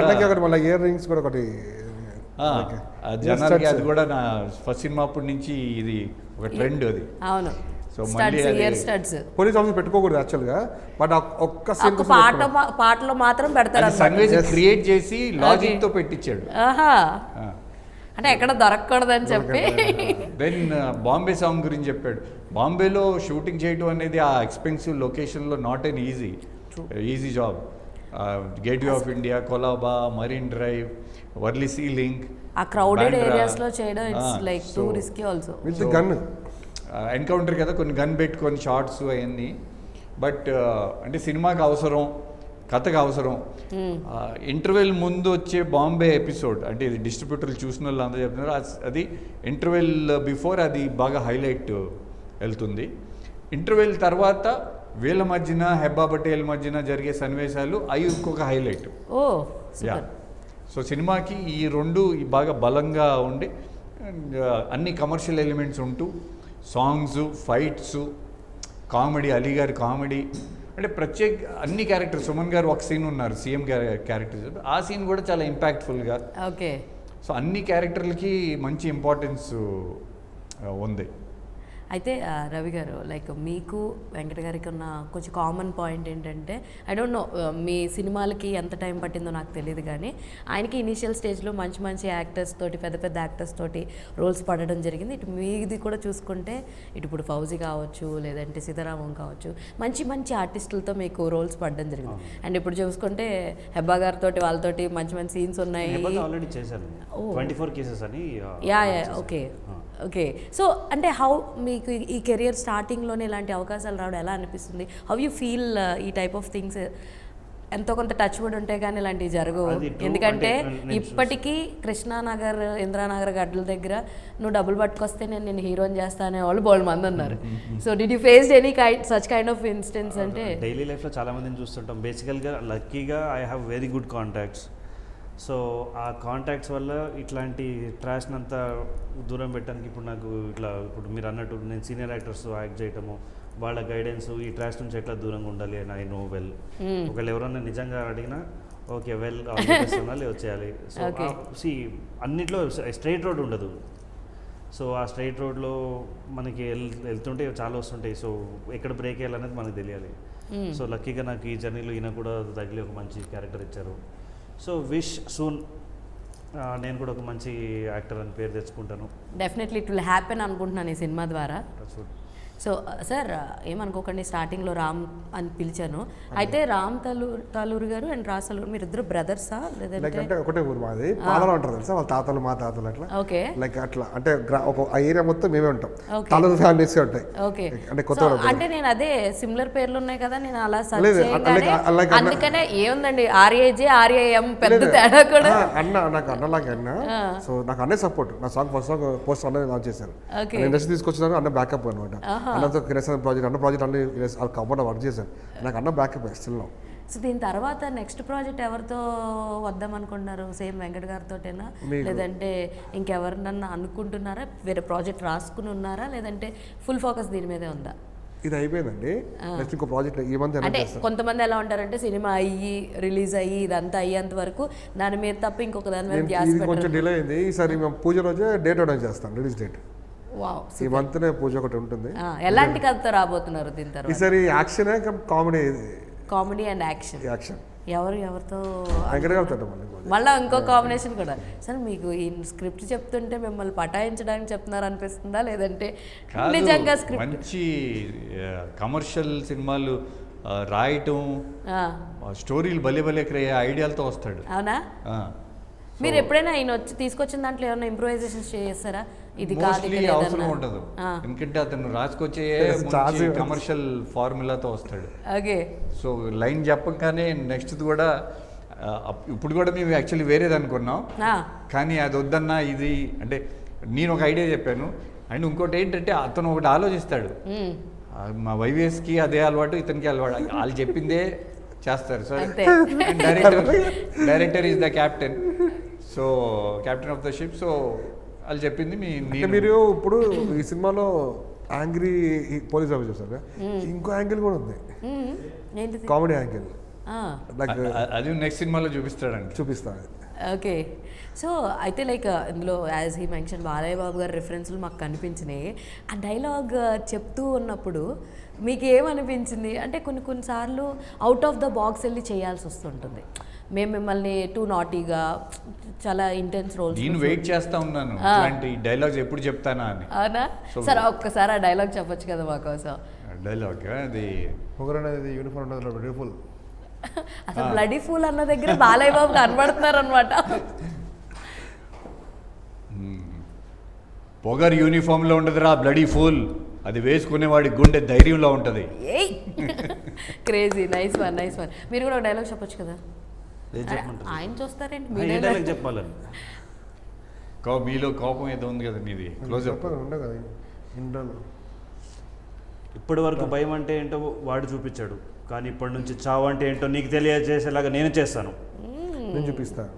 ఇయర్ రింగ్స్ కూడా ఒకటి జనాలకి అది కూడా నా ఫస్ట్ సినిమా అప్పటి నుంచి ఇది ఒక ట్రెండ్ అది. సో మళ్ళీ పోలీస్ ఆఫీసర్ పెట్టుకోకూడదు యాక్చువల్గా, బట్ ఒక్క పాటలో మాత్రం పెడతారు. సంగతి క్రియేట్ చేసి లాజిక్ తో పెట్టించాడు, అంటే ఎక్కడ దొరకకూడదని చెప్పి. దెన్ బాంబే సాంగ్ గురించి చెప్పాడు. బాంబేలో షూటింగ్ చేయడం అనేది ఆ ఎక్స్పెన్సివ్ లొకేషన్లో not an easy job. Gateway of India, Colaba, Marine Drive, Worli Sea Link, ఆ క్రౌడెడ్ ఏరియాస్ లో చేయడం it's like too risky also. With gun encounter కదా, కొన్ని గన్ పెట్టుకొని షార్ట్స్ అవన్నీ. బట్ అంటే సినిమాకి అవసరం, కథకు అవసరం. ఇంటర్వెల్ ముందు వచ్చే బాంబే ఎపిసోడ్, అంటే ఇది డిస్ట్రిబ్యూటర్లు చూసిన వాళ్ళు అందరూ చెప్తున్నారు, అది ఇంటర్వెల్ బిఫోర్ అది బాగా హైలైట్ వెళ్తుంది. ఇంటర్వెల్ తర్వాత వీళ్ళ మధ్యన, హెబ్బా పటేల్ మధ్యన జరిగే సన్నివేశాలు అవి ఇంకొక హైలైట్. సో సినిమాకి ఈ రెండు బాగా బలంగా ఉండి అన్ని కమర్షియల్ ఎలిమెంట్స్ ఉంటూ సాంగ్స్, ఫైట్స్, కామెడీ, అలీ గారి కామెడీ, అంటే ప్రత్యేక అన్ని క్యారెక్టర్స్. సుమన్ గారు ఒక సీన్ ఉన్నారు సీఎం క్యారెక్టర్, ఆ సీన్ కూడా చాలా ఇంపాక్ట్ఫుల్గా. సో అన్ని క్యారెక్టర్లకి మంచి ఇంపార్టెన్స్ ఉంది. అయితే రవి గారు, లైక్ మీకు వెంకట గారికి ఉన్న కొంచెం కామన్ పాయింట్ ఏంటంటే, ఐ డోంట్ నో మీ సినిమాలకి ఎంత టైం పట్టిందో నాకు తెలియదు, కానీ ఆయనకి ఇనీషియల్ స్టేజ్లో మంచి మంచి యాక్టర్స్ తోటి, పెద్ద పెద్ద యాక్టర్స్ తోటి రోల్స్ పడడం జరిగింది. ఇటు మీది కూడా చూసుకుంటే, ఇటు ఇప్పుడు ఫౌజీ కావచ్చు, లేదంటే సీతారామం కావచ్చు, మంచి మంచి ఆర్టిస్టులతో మీకు రోల్స్ పడడం జరిగింది. అండ్ ఇప్పుడు చూసుకుంటే హెబ్బా గారితో వాళ్ళతోటి మంచి మంచి సీన్స్ ఉన్నాయి. ఆల్రెడీ చేశాను 24 కేసెస్ అని. ఓకే. సో అంటే హౌ మీకు ఈ కెరియర్ స్టార్టింగ్లోనే ఇలాంటి అవకాశాలు రావడం ఎలా అనిపిస్తుంది? హౌ యూ ఫీల్ ఈ టైప్ ఆఫ్ థింగ్స్ ఎంతో కొంత టచ్ వుడ్ ఉంటే కానీ ఇలాంటివి జరగవు? ఎందుకంటే ఇప్పటికీ కృష్ణానగర్, ఇంద్రానగర్ గడ్డల దగ్గర నువ్వు డబ్బులు పట్టుకొస్తే నేను హీరోని చేస్తా అనే వాళ్ళు బోల్డ్ మంది ఉన్నారు. So did you face any such kind of instance? అంటే డైలీ లైఫ్లో చాలా మందిని చూస్తుంటాం. బేసికల్గా లక్కీగా I have very good contacts. So ఆ కాంటాక్ట్స్ వల్ల ఇట్లాంటి ట్రాష్ని అంతా దూరం పెట్టడానికి ఇప్పుడు మీరు అన్నట్టు నేను సీనియర్ యాక్టర్స్ యాక్ట్ చేయటము, వాళ్ళ గైడెన్స్, ఈ ట్రాష్ నుంచి ఎట్లా దూరంగా ఉండాలి అని ఐ నో వెల్. ఒకవేళ ఎవరన్నా నిజంగా అడిగినా ఓకే వెల్ ఉండాలి, వచ్చేయాలి. సో అన్నిట్లో స్ట్రైట్ రోడ్ ఉండదు. సో ఆ స్ట్రైట్ రోడ్లో మనకి వెళ్తుంటే చాలా వస్తుంటాయి. సో ఎక్కడ బ్రేక్ వేయాలనేది మనకు తెలియాలి. సో లక్కీగా నాకు ఈ జర్నీలో ఈయన కూడా తగిలి ఒక మంచి క్యారెక్టర్ ఇచ్చారు. సో విష్ సూన్ నేను కూడా ఒక మంచి యాక్టర్ అని పేరు తెచ్చుకుంటాను. డెఫినెట్లీ ఇట్ విల్ హ్యాపెన్ అనుకుంటున్నాను ఈ సినిమా ద్వారా. సో సార్ ఏమనుకోకండి, స్టార్టింగ్లో రామ్ అని పిలిచాను. అయితే రామ్ తాలూరు గారు అండ్ రాజ్ తాలూరు మీరు ఇద్దరు బ్రదర్సా? లేదంటే ఒకటే ఊరు మాది, పాలలో ఉంటారు తెలుసా, వాళ్ళ తాతలు మా తాతలు అట్లా. ఓకే. లైక్ అట్లా అంటే ఒక ఏరియా మొత్తం మేమే ఉంటాం, తాలూరు ఫ్యామిలీస్ ఉంటాయి. ఓకే. అంటే కొత్త అంటే నేను అదే సిమిలర్ పేర్లు ఉన్నాయి కదా, నేను అలా సర్చ్ చేయగానే అందుకనే ఏముందండి ఆర్ఏజే ఆర్ఏఎం పెద్ద తేడా కూడా. అన్న నాకు అన్నలాగే అన్న. సో నాకు అన్నే సపోర్ట్. నా సాంగ్ ఫస్ట్ సాంగ్ పోస్ట్ అన్న లాంచ్ చేశారు, ఇండస్ట్రీ తీసుకొచ్చినారు. అన్న బ్యాకప్ అనమాట. అన్నతో కిరసన్ ప్రాజెక్ట్, అన్న ప్రాజెక్ట్ అన్ని కంపౌండ్ వర్క్ చేశాను. నాకు అన్న బ్యాకప్ స్టిల్. సో దీని తర్వాత నెక్స్ట్ ప్రాజెక్ట్ ఎవరితో వద్దాం అనుకుంటున్నారు? సేమ్ వెంకట్ గారితోటేనా, లేదంటే ఇంకెవరినన్నా అనుకుంటున్నారా? వేరే ప్రాజెక్ట్ రాసుకుని ఉన్నారా, లేదంటే ఫుల్ ఫోకస్ దీని మీదే ఉందా? ఇది అయిపోయిందండి, నెక్స్ట్ ఇంకో ప్రాజెక్ట్ ఈ మంత్ అంటే కొంతమంది ఎలా ఉంటారంటే సినిమా అయ్యి రిలీజ్ అయ్యి ఇదంతా అయ్యేంత వరకు దాని మీద తప్ప ఇంకొక దాని మీద ధ్యాస ఇది కొంచెం డిలే అయింది. ఈసారి మేము పూజ రోజే డేట్ అనౌన్స్ చేస్తాం, రిలీజ్ డేట్. వావ్, ఈ మంత్నే పూజ ఒకటి ఉంటుంది. ఎలాంటి కథతో రాబోతున్నారు దీని తర్వాత? ఈసారి action comedy, comedy and action. Action ఎవరితో వెంకట గారితో మళ్ళీ ఇంకో కాంబినేషన్ కూడా. సార్ మీకు ఈ స్క్రిప్ట్ చెప్తుంటే మిమ్మల్ని పటాయించడానికి చెప్తున్నారు అనిపిస్తుందా, లేదంటే నిజంగా స్క్రిప్ట్? మంచి కమర్షియల్ సినిమాలు రాయటం, స్టోరీలు భలే భలే ఐడియాలతో వస్తాడు. అవునా? మీరు ఎప్పుడైనా ఆయన వచ్చి తీసుకొచ్చిన దాంట్లో ఏమైనా ఇంప్రూవైజేషన్స్ చేస్తారా? ఇది మోస్ట్లీ అవసరం ఉండదు, ఎందుకంటే అతను రాసుకొచ్చే కమర్షియల్ ఫార్ములాతో వస్తాడు. ఓకే. సో లైన్ చెప్పగానే నెక్స్ట్ కూడా ఇప్పుడు కూడా మేము యాక్చువల్లీ వేరేది అనుకున్నాం, కానీ అది వద్దన్నా ఇది అంటే నేను ఒక ఐడియా చెప్పాను. అండ్ ఇంకోటి ఏంటంటే అతను ఒకటి ఆలోచిస్తాడు, మా వైవిఎస్కి అదే అలవాటు, ఇతనికి అలవాటు, వాళ్ళు చెప్పిందే చేస్తారు. So director is the captain, so captain of the ship. So వాళ్ళు చెప్పింది మీరు ఇప్పుడు ఈ సినిమాలో యాంగ్రీ పోలీస్ ఆఫీసర్ సార్, ఇంకో యాంగిల్ కూడా ఉంది, కామెడీ యాంగిల్. అది నెక్స్ట్ సినిమాలో చూపిస్తాడు. ఓకే. సో అయితే లైక్ ఇందులో as he mention Balayya Babu గారి రిఫరెన్స్లు మాకు కనిపించినాయి. ఆ డైలాగ్ చెప్తూ ఉన్నప్పుడు మీకు ఏమనిపించింది? అంటే కొన్నిసార్లు అవుట్ ఆఫ్ ద బాక్స్ వెళ్ళి చేయాల్సి వస్తుంటుంది. మేము మిమ్మల్ని టూ నాటీగా చాలా ఇంటెన్స్ రోల్స్ నేను వెయిట్ చేస్తా ఉన్నాను ఇలాంటి డైలాగ్స్ ఎప్పుడు చెప్తానా అని. అవునా? సరే ఒక్కసారి ఆ డైలాగ్ చెప్పొచ్చు కదా మా కోసం. డైలాగ్ అది యూనిఫామ్ బ్యూటిఫుల్, అసలు బ్లడీ ఫూల్ అన్న దగ్గర బాలయ్య బాబు కనబడుతున్నారు అనమాట. పొగర్ యూనిఫామ్ లో ఉండదురా బ్లడీ ఫూల్, అది వేసుకునేవాడి గుండె ధైర్యంలో ఉంటది. Crazy. Nice one, nice one. మీరు కూడా ఒక డైలాగ్ చెప్పొచ్చు కదా. ఆయన చూస్తారేంటి డైలాగ్ చెప్పాలని? మీలో కోపం ఏదో ఉంది కదా మీది, క్లోజ్ అప్ ఇప్పటి వరకు భయం అంటే ఏంటో వాడు చూపించాడు, కానీ ఇప్పటి నుంచి చావు అంటే ఏంటో నీకు తెలియజేసేలాగా నేను చేస్తాను. నేను చూపిస్తాను.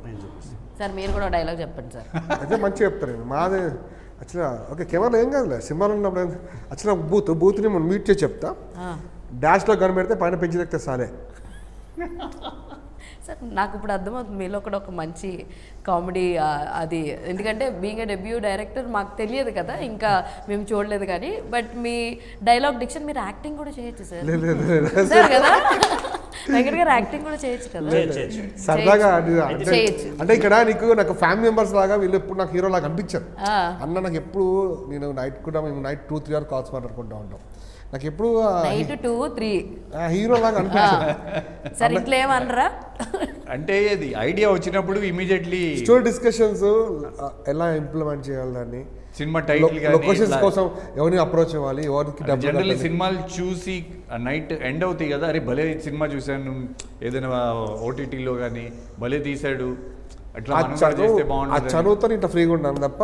సార్ మీరు కూడా డైలాగ్ చెప్పండి సార్. అయితే మంచిగా చెప్తాను. మాది యాక్చువల్గా ఓకే, కెమెరాలో ఏం కాదులే, సినిమాలో ఉన్నప్పుడు యాక్చువల్గా బూత్ని మనం మ్యూట్ చేసి చెప్తా, డాష్లో కనిపెడితే పైన పెంచి తెస్తే సాలే. సార్ నాకు ఇప్పుడు అర్థమవుతుంది మీలో కూడా ఒక మంచి కామెడీ అది, ఎందుకంటే బీయింగ్ ఏ డెబ్యూ డైరెక్టర్ మాకు తెలియదు కదా, ఇంకా మేము చూడలేదు కానీ, బట్ మీ డైలాగ్ డిక్షన్ మీరు యాక్టింగ్ కూడా చేయొచ్చు సార్. సార్ కదా వెంకట్ గారు యాక్టింగ్ కూడా చేయొచ్చు కదా. సరదాగా అంటే ఇక్కడ నాకు ఫ్యామిలీ మెంబర్స్ లాగా వీళ్ళు ఎప్పుడు నాకు హీరో లాగా అనిపించారు. అన్న నాకు ఎప్పుడు నేను నైట్ కూడా మేము నైట్ 2-3 hours కాల్స్ మాట్లాడుకుంటూ ఉంటాం. నాకు ఎప్పుడు నైట్ 2-3 హీరో లాగా అనిపించారు. సార్ ఇట్లా ఏమనరా? అంటే అది ఐడియా వచ్చినప్పుడు ఇమీడియట్లీ స్టోరీ డిస్కషన్స్ ఎలా ఇంప్లిమెంట్ చేయాలి, దాన్ని సినిమా టైటిల్ లొకేషన్స్ కోసం ఎవరిని అప్రోచ్ అవ్వాలి, ఎవరికి జనరల్లీ సినిమాలు చూసి నైట్ ఎండ్ అవుతాయి కదా, అరే భలే సినిమా చూశాను ఏదైనా ఓటీటీలో కానీ భలే తీసాడు అట్లా చేస్తే బాగుంటుంది. చదువుతాను ఇట్లా ఫ్రీగా ఉంటాను తప్ప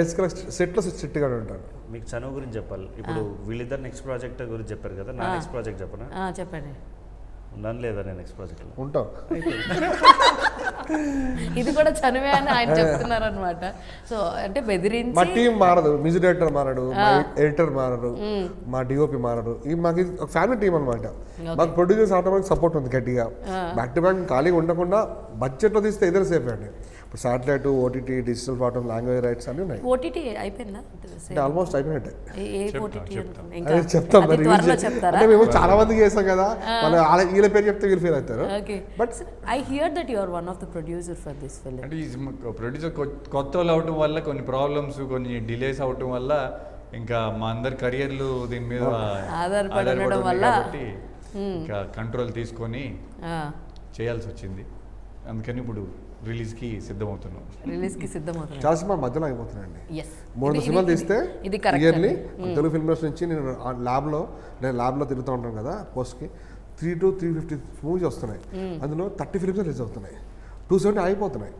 బేసిక్గా సెట్లో స్ట్రిక్ట్గా ఉంటాను. మీకు చనువు గురించి చెప్పాలి. ఇప్పుడు వీళ్ళిద్దరు నెక్స్ట్ ప్రాజెక్ట్ గురించి చెప్పారు కదా, నా నెక్స్ట్ ప్రాజెక్ట్ చెప్పనా? చెప్పండి. ఉన్నాను లేదా నేను నెక్స్ట్ ప్రాజెక్ట్లో? ఉంటాం. ఇది కూడా చనువే అని ఆయన చెప్తున్నారు అనమాట. సో అంటే బెదిరించి మా టీం మారదు, మ్యూజిక్ డైరెక్టర్ మారడు, మా ఎడిటర్ మారడు, మా డిఓపి మారడు. ఇది మాకు ఒక ఫ్యామిలీ టీం అనమాట. మాకు ప్రొడ్యూసర్స్ ఆటోమేటిక్ సపోర్ట్ ఉంది గట్టిగా. బ్యాక్ టు బ్యాక్ ఖాళీగా ఉండకుండా బడ్జెట్లో తీస్తే ఎదురు సేఫ్ అండి. ఇప్పుడు satellite, OTT, digital platform, language rights అన్నీ ఉన్నాయి. ఓటీటీ అయిపోయిందా? ఆల్మోస్ట్ అయిపోయినట్టే. చెప్తాం అంటే మేము చాలా మందికి చేస్తాం కదా, వీళ్ళ పేరు చెప్తే వీళ్ళు ఫీల్ అవుతారు. But I hear that you are one of the producer for this film. అంటే ప్రొడ్యూసర్ కొత్త వాళ్ళు అవటం వల్ల కొన్ని ప్రాబ్లమ్స్, కొన్ని డిలేస్ అవటం వల్ల ఇంకా మా అందరి కెరియర్లు దీని మీద ఆధారపడడం వల్ల ఇంకా కంట్రోల్ తీసుకొని చేయాల్సి వచ్చింది. అందుకని ఇప్పుడు రిలీజ్కి సిద్ధమవుతున్నాం. చాలా సినిమా మధ్యలో అయిపోతున్నాయండి. 3 సినిమాలు తీస్తే ఇయర్లీ తెలుగు ఫిల్మ్స్ నుంచి నేను ల్యాబ్లో తిరుగుతూ ఉంటాను కదా, పోస్ట్కి 3 to 350 మూవీస్ వస్తున్నాయి. అందులో 30 ఫిల్మ్స్ రిలీజ్ అవుతున్నాయి. 270 అయిపోతున్నాయి.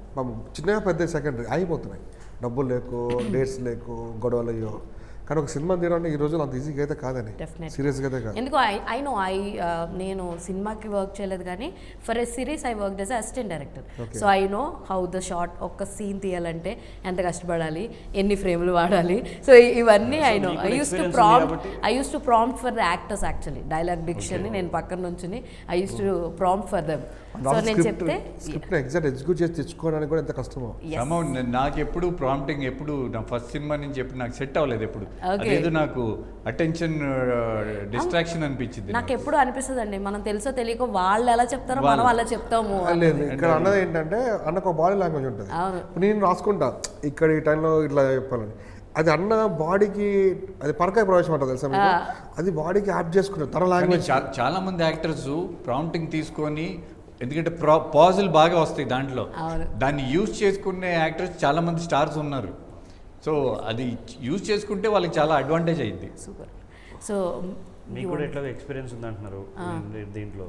చిన్నగా పెద్ద సెకండరీ అయిపోతున్నాయి. డబ్బులు లేకు, డేట్స్ లేకు, గొడవలు అయ్యో. కానీ ఒక సినిమా తీయడం అంటే ఈ రోజులు అంత ఈజీగా అయితే కాదని, Definitely. సీరియస్గా అయితే కాదు. ఎందుకు ఐ నో నేను సినిమాకి వర్క్ చేయలేదు కానీ for a series I work as assistant director. So I know how the shot ఒక్క సీన్ తీయాలంటే ఎంత కష్టపడాలి, ఎన్ని ఫ్రేమ్లు వాడాలి. సో ఇవన్నీ I know. I use to prompt for the actors actually. Dialogue డిక్షన్ని నేను పక్కన నుంచి I use to prompt for them. So నేను చెప్తే స్క్రిప్ట్ ఎగ్జాక్ట్ ఎగ్జిక్యూట్ చేసి తెచ్చుకోవడానికి కూడా ఎంత కష్టమో. నాకు ఎప్పుడు ప్రాంప్టింగ్ ఎప్పుడు నా ఫస్ట్ సినిమా నుంచి ఎప్పుడు నాకు సెట్ అవ్వలేదు. ఎప్పుడు అదేదో నాకు అటెన్షన్ డిస్ట్రాక్షన్ అనిపించింది. నాకు ఎప్పుడు అనిపిస్తుంది అండి, మనం తెలుసో తెలియక వాళ్ళు ఎలా చెప్తారో మనం అలా చెప్తాము. లేదు, ఇక్కడ అన్నది ఏంటంటే అన్నకు ఒక బాడీ లాంగ్వేజ్ ఉంటుంది. నేను రాసుకుంటా ఇక్కడ ఈ టైంలో ఇట్లా చెప్పాలని. అది అన్న బాడీకి అది పరకాయ ప్రవేశం అంటారు తెలుసా మీకు, అది బాడీకి యాప్ చేసుకుంటారు తన లాంగ్వేజ్. చాలా మంది యాక్టర్స్ ప్రాంప్టింగ్ తీసుకొని, ఎందుకంటే పాజులు బాగా వస్తాయి దాంట్లో, దాన్ని యూజ్ చేసుకునే యాక్టర్స్ చాలా మంది స్టార్స్ ఉన్నారు. సో అది యూజ్ చేసుకుంటే వాళ్ళకి చాలా అడ్వాంటేజ్ అయింది. సూపర్. సో మీకు కూడా ఎట్లా ఎక్స్పీరియన్స్ ఉంది అంటున్నారు దీంట్లో.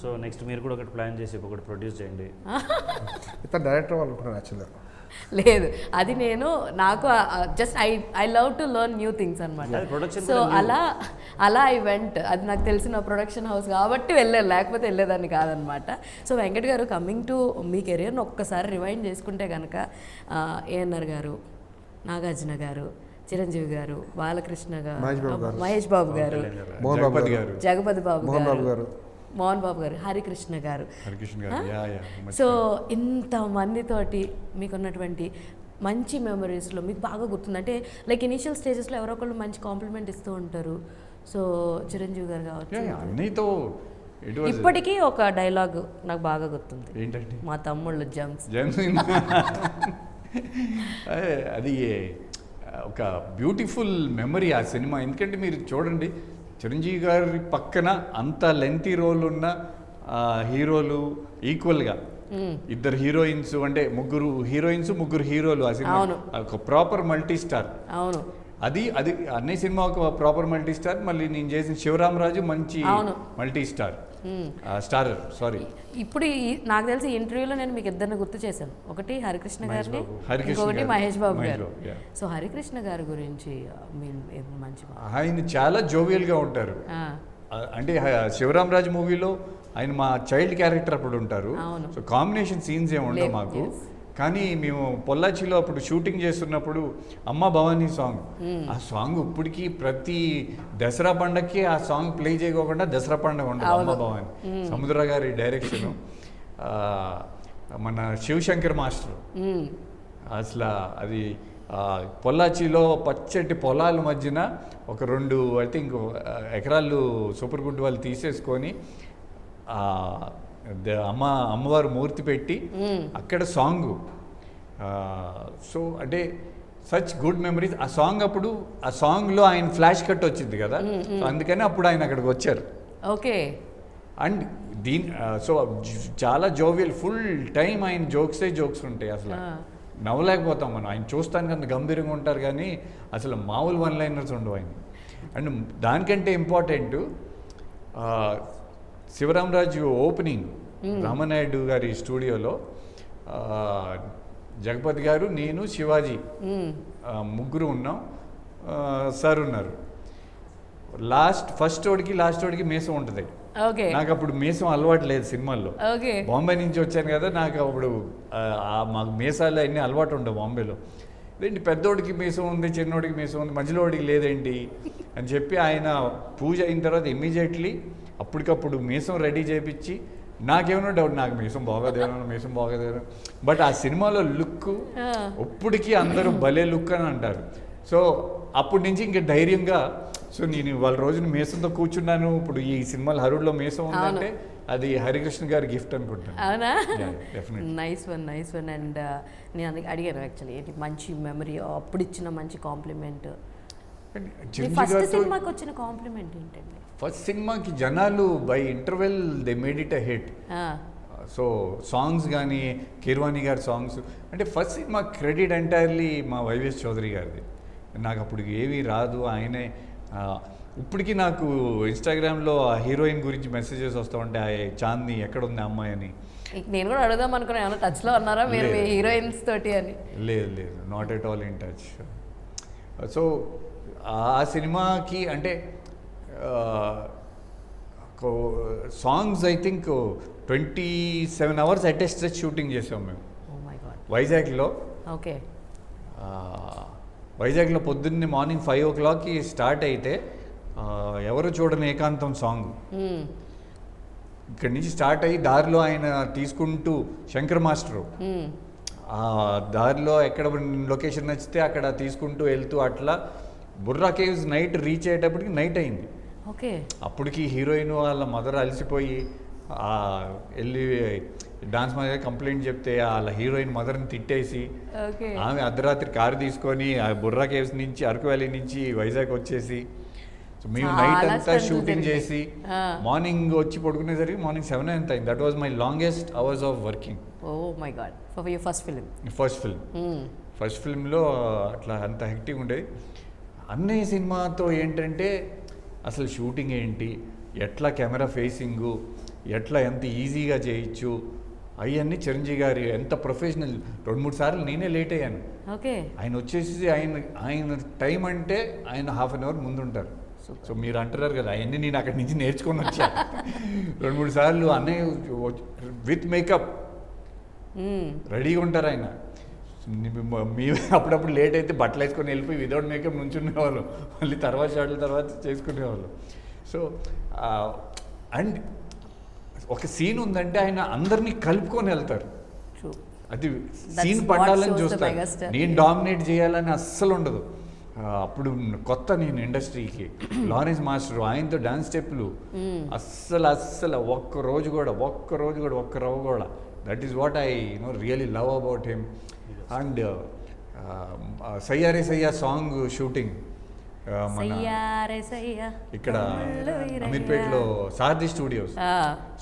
సో నెక్స్ట్ మీరు కూడా ఒకటి ప్లాన్ చేసి ఒకటి ప్రొడ్యూస్ చేయండి. ఇతను డైరెక్టర్ వాళ్ళు అనుకున్నాను యాక్చువల్గా. లేదు, అది నాకు just I love to learn new things అనమాట. సో అలా ఐ వెంట్. అది నాకు తెలిసిన ప్రొడక్షన్ హౌస్ కాబట్టి వెళ్ళాను, లేకపోతే వెళ్ళేదాన్ని కాదనమాట. సో వెంకట్ గారు, కమింగ్ టు మీ కెరియర్ని ఒక్కసారి రివైండ్ చేసుకుంటే కనుక ఏఎన్ఆర్ గారు, నాగార్జున గారు, చిరంజీవి గారు, బాలకృష్ణ గారు, మహేష్ బాబు గారు, జగపతి బాబు గారు, మోహన్ బాబు గారు, హరికృష్ణ గారు. సో ఇంతమందితోటి మీకున్నటువంటి మంచి మెమరీస్లో మీకు బాగా గుర్తుంది అంటే లైక్ ఇనీషియల్ స్టేజెస్లో ఎవరో ఒకళ్ళు మంచి కాంప్లిమెంట్ ఇస్తూ ఉంటారు. సో చిరంజీవి గారు కావచ్చు, ఇప్పటికీ ఒక డైలాగ్ నాకు బాగా గుర్తుంది, ఏంటంటే మా తమ్ముళ్ళు జమ్స్. అది ఒక బ్యూటిఫుల్ మెమరీ ఆ సినిమా. ఎందుకంటే మీరు చూడండి, చిరంజీవి గారి పక్కన అంత లెంతీ రోల్ ఉన్న హీరోలు ఈక్వల్గా, ఇద్దరు హీరోయిన్స్ అంటే ముగ్గురు హీరోయిన్స్, ముగ్గురు హీరోలు. ఆ సినిమా ఒక ప్రాపర్ మల్టీ స్టార్. అవును, అది అన్ని సినిమా ఒక ప్రాపర్ మల్టీ స్టార్. మళ్ళీ నేను చేసిన శివరామరాజు మంచి మల్టీ స్టార్ సారీ. ఇప్పుడు నాకు తెలిసి ఇంటర్వ్యూలో నేను మీకు ఇద్దరిని గుర్తు చేశాను. ఒకటి హరికృష్ణ గారిని, ఇంకొకటి మహేష్ బాబు గారు. సో హరికృష్ణ గారి గురించి మంచి, ఆయన చాలా జోవియల్గా ఉంటారు. అంటే శివరామరాజు మూవీలో ఆయన మా చైల్డ్ క్యారెక్టర్ అప్పుడు ఉంటారు. సో కాంబినేషన్ సీన్స్ ఏమి ఉండవు మాకు. కానీ మేము పొల్లాచిలో అప్పుడు షూటింగ్ చేస్తున్నప్పుడు అమ్మ భవానీ సాంగ్, ఆ సాంగ్ ఇప్పటికీ ప్రతి దసరా పండగకి ఆ సాంగ్ ప్లే చేయకోకుండా దసరా పండగ ఉండదు. అమ్మ భవానీ సముద్ర గారి డైరెక్షన్, మన శివశంకర్ మాస్టర్. అసలు అది పొల్లాచిలో పచ్చటి పొలాల మధ్యన ఒక 2 ఐ థింక్ ఎకరాలు సూపర్ గుడ్ వాళ్ళు తీసేసుకొని అమ్మవారు మూర్తి పెట్టి అక్కడ సాంగ్. సో అంటే సచ్ గుడ్ మెమరీస్. ఆ సాంగ్ అప్పుడు ఆ సాంగ్లో ఆయన ఫ్లాష్ కట్ వచ్చింది కదా, సో అందుకని అప్పుడు ఆయన అక్కడికి వచ్చారు. ఓకే. అండ్ సో చాలా జోవియల్, ఫుల్ టైం ఆయన జోక్స్ ఉంటాయి. అసలు నవ్వలేకపోతాం మనం. ఆయన చూస్తానికి అంత గంభీరంగా ఉంటారు కానీ అసలు మామూలు వన్ లైనర్స్ ఉండవు ఆయన. అండ్ దానికంటే ఇంపార్టెంట్, శివరామరాజు ఓపెనింగ్ రామనాయుడు గారి స్టూడియోలో జగపతి గారు, నేను, శివాజీ ముగ్గురు ఉన్నాం. సార్ ఉన్నారు. ఫస్ట్ ఓడికి మీసం ఉంటుంది. నాకు అప్పుడు మీసం అలవాటు లేదు సినిమాల్లో. బాంబే నుంచి వచ్చాను కదా, నాకు అప్పుడు మాకు మీసాలు అన్నీ అలవాటు ఉండవు బాంబేలో. ఇదేంటి పెద్దోడికి మీసం ఉంది, చిన్నోడికి మీసం ఉంది, మధ్యలోడికి లేదేంటి అని చెప్పి ఆయన పూజ అయిన తర్వాత ఇమ్మీడియట్లీ అప్పటికప్పుడు మీసం రెడీ చేయించి, నాకేమో డౌట్, నాకు మీసం బాగోదేమో. బట్ ఆ సినిమాలో లుక్ ఇప్పటికీ అందరూ భలే లుక్ అని అంటారు. సో అప్పటి నుంచి ఇంకా ధైర్యంగా, సో నేను వాళ్ళ రోజున మీసంతో కూర్చున్నాను. ఇప్పుడు ఈ సినిమాలో హరుడులో మీసం ఉందంటే అది హరికృష్ణ గారి గిఫ్ట్ అనుకుంటాను. అవునా? Nice one. అండ్ నేను అడిగాను యాక్చువల్లీ ఏంటి మంచి మెమరీ, అప్పుడు ఇచ్చిన మంచి కాంప్లిమెంట్. ఫస్ట్ సినిమాకి వచ్చిన కాంప్లిమెంట్ ఏంటండి? ఫస్ట్ సినిమాకి జనాలు by interval they made it a hit. So songs కానీ కీర్వాణి గారి సాంగ్స్, అంటే ఫస్ట్ సినిమా క్రెడిట్ ఎంటైర్లీ మా వైవిఎస్ చౌదరి గారిది. నాకు అప్పుడు ఏమీ రాదు, ఆయనే. ఇప్పటికీ నాకు ఇన్స్టాగ్రామ్లో ఆ హీరోయిన్ గురించి మెసేజెస్ వస్తూ ఉంటాయి, చాందిని ఎక్కడుంది అమ్మాయి అని. నేను కూడా అడుగుదాం అనుకున్నా, ఏమైనా టచ్లో ఉన్నారా మీరు హీరోయిన్స్ తోటి అని? లేదు, not at all in touch. So ఆ సినిమాకి అంటే songs I think 27 hours at stretch shooting చేసాం మేము ఓ మై గాడ్. వైజాగ్లో. ఓకే. వైజాగ్లో పొద్దున్నే మార్నింగ్ 5 o'clockకి స్టార్ట్ అయితే ఎవరు చూడని ఏకాంతం సాంగ్ ఇక్కడి నుంచి స్టార్ట్ అయ్యి దారిలో ఆయన తీసుకుంటూ శంకర్ మాస్టరు ఆ దారిలో ఎక్కడ లొకేషన్ నచ్చితే అక్కడ తీసుకుంటూ వెళ్తూ అట్లా బుర్రా కేవ్స్ నైట్ రీచ్ అయ్యేటప్పటికి నైట్ అయింది. ఓకే. అప్పటికి హీరోయిన్ వాళ్ళ మదర్ అలసిపోయి వెళ్ళి డాన్స్ మీద కంప్లైంట్ చెప్తే వాళ్ళ హీరోయిన్ మదర్ని తిట్టేసి ఓకే. ఆమె అర్ధరాత్రి కారు తీసుకొని ఆ బుర్రా కేవ్స్ నుంచి అరకు వ్యాలీ నుంచి వైజాగ్ వచ్చేసి సో మేము నైట్ చాలా అంతా stunts షూటింగ్ జరిగాయి. చేసి ఆ. మార్నింగ్ వచ్చి పడుకునేసరికి మార్నింగ్ 7 ఎంత అయింది. That was my longest hours of working. Oh my god. For your first film. First ఫిల్మ్లో అట్లా అంత హెక్టిక్ ఉండేది. అన్నయ్య సినిమాతో ఏంటంటే అసలు షూటింగ్ ఏంటి, ఎట్లా కెమెరా ఫేసింగు, ఎట్లా ఎంత ఈజీగా చేయొచ్చు అవన్నీ చిరంజీవి గారి ఎంత ప్రొఫెషనల్. 2-3 సార్లు నేనే లేట్ అయ్యాను. ఓకే. ఆయన వచ్చేసి ఆయన టైం అంటే ఆయన 1/2 hour ముందుంటారు. సో మీరు అంటున్నారు కదా అవన్నీ నేను అక్కడి నుంచి నేర్చుకొని వచ్చా. 2-3 సార్లు అన్నయ్య విత్ మేకప్ రెడీగా ఉంటారు ఆయన. మేము అప్పుడప్పుడు లేట్ అయితే బట్టలు వేసుకొని వెళ్ళిపోయి వితౌట్ మేకప్ నుంచునేవాళ్ళు, మళ్ళీ తర్వాత షాట్ల తర్వాత చేసుకునేవాళ్ళు. సో అండ్ ఒక సీన్ ఉందంటే ఆయన అందరినీ కలుపుకొని వెళ్తారు. అది సీన్ what పండాలని shows the చూస్తారు. megastar. నేను డామినేట్ చేయాలని అస్సలు ఉండదు. అప్పుడు కొత్త నేను ఇండస్ట్రీకి లారెన్స్ మాస్టర్ ఆయనతో డాన్స్ స్టెప్లు అస్సలు ఒక్క రోజు కూడా ఒక్క రవ్వ కూడా. That is what I really love about him. And Sayyare Sayya song shooting మన ఇక్కడ అమీర్పేటలో సారథి స్టూడియోస్.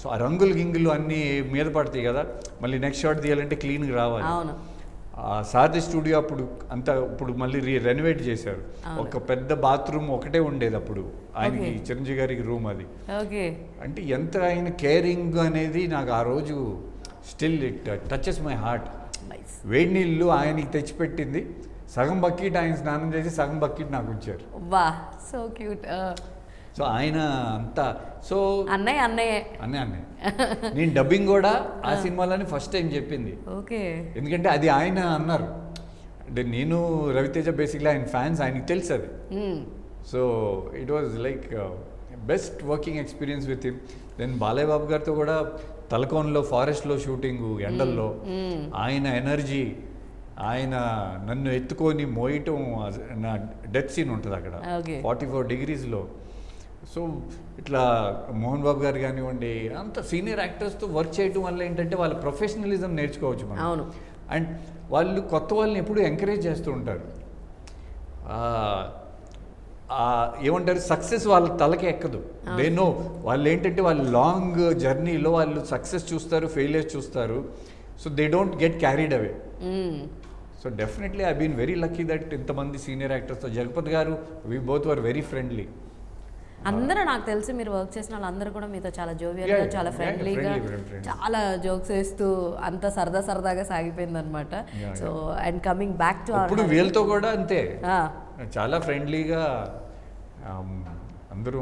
సో ఆ రంగులు గింగులు అన్నీ మీద పడతాయి కదా, మళ్ళీ నెక్స్ట్ షాట్ తీయాలంటే క్లీన్గా రావాలి. సారథి స్టూడియో అప్పుడు అంతా ఇప్పుడు మళ్ళీ రెనోవేట్ చేశారు. ఒక పెద్ద బాత్రూమ్ ఒకటే ఉండేది అప్పుడు ఆయనకి, చిరంజీవి గారికి రూమ్ అది. అంటే ఎంత ఆయన కేరింగ్ అనేది నాకు ఆ రోజు still it touches my heart. వేడి నీళ్ళు ఆయనకి తెచ్చిపెట్టింది, సగం బకెట్ ఆయన స్నానం చేసి సగం బకెట్ నాకు ఉంచారు. వా సో క్యూట్. సో ఆయన అంతా సో అన్నయ్య నేను డబ్బింగ్ కూడా ఆ సినిమాలోనే ఫస్ట్ టైం చెప్పింది. ఓకే. ఎందుకంటే అది ఆయన అన్నారు. అంటే నేను రవితేజ బేసిక్లీ ఆయన ఫ్యాన్స్, ఆయనకి తెలుసు అది. So it was like best working experience with him. Then Balayya Babu గారితో కూడా తలకోన్లో ఫారెస్ట్లో షూటింగు ఎండల్లో ఆయన ఎనర్జీ, ఆయన నన్ను ఎత్తుకొని మోయటం, నా డెత్ సీన్ ఉంటుంది అక్కడ 44 degreesలో. సో ఇట్లా మోహన్ బాబు గారు కానివ్వండి, అంత సీనియర్ యాక్టర్స్తో వర్క్ చేయటం వల్ల ఏంటంటే వాళ్ళ ప్రొఫెషనలిజం నేర్చుకోవచ్చు మనం. అవును. అండ్ వాళ్ళు కొత్త వాళ్ళని ఎప్పుడూ ఎంకరేజ్ చేస్తూ ఉంటారు. ఏమంటారు, సక్సెస్ వాళ్ళ తలకి ఎక్కదు. దే నో వాళ్ళు ఏంటంటే వాళ్ళు లాంగ్ జర్నీలో వాళ్ళు సక్సెస్ చూస్తారు, ఫెయిలియర్స్ చూస్తారు. So they don't get carried away. So definitely I been very lucky that ఇంతమంది సీనియర్ యాక్టర్స్తో. Jagapathi garu, we both were very friendly. అందరూ నాకు తెలిసి మీరు వర్క్ చేసిన వాళ్ళందరూ కూడా మీతో చాలా జోవియల్గా, చాలా ఫ్రెండ్లీగా, చాలా జోక్స్ వేస్తూ అంత సరదాగా సాగిపోయింది అనమాట. So and coming back to ఇప్పుడు వీళ్ళతో కూడా అంతే, చాలా ఫ్రెండ్లీగా అందరూ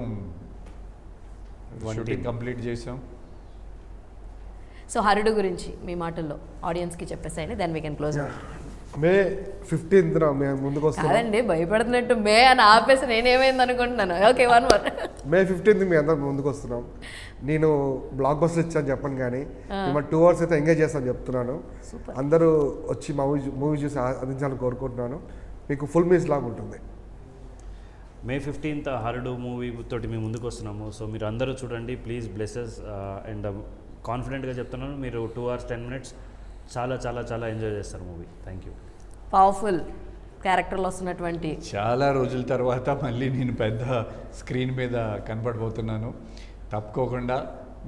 షూటింగ్ కంప్లీట్ చేసాం. సో హరుడు గురించి మీ మాటల్లో ఆడియన్స్కి చెప్పేసాయని then we can close. May 15th మేము ముందుకు వస్తాం. కాదండి భయపడుతున్నట్టు మే అని ఆపేసి నేనేమైంది అనుకుంటున్నాను. Okay, 1 more. May 15th మీ అందరం ముందుకు వస్తున్నాం. నేను బ్లాక్ బస్టర్ ఇచ్చాను చెప్పను కానీ మిమ్మల్ని 2 hours అయితే ఎంగేజ్ చేస్తాను చెప్తున్నాను. అందరూ వచ్చి మూవీ చూసి అందించాలని కోరుకుంటున్నాను. మీకు ఫుల్ మీల్స్ లాగా ఉంటుంది. May 15th హరుడు మూవీ తోటి మేము ముందుకు వస్తున్నాము. సో మీరు అందరూ చూడండి ప్లీజ్, బ్లెస్సెస్. అండ్ కాన్ఫిడెంట్గా చెప్తున్నాను, మీరు 2 hours 10 minutes చాలా ఎంజాయ్ చేస్తారు మూవీ. Thank you. పవర్ఫుల్ క్యారెక్టర్లో వస్తున్నటువంటి చాలా రోజుల తర్వాత మళ్ళీ నేను పెద్ద స్క్రీన్ మీద కనపడబోతున్నాను. తప్పుకోకుండా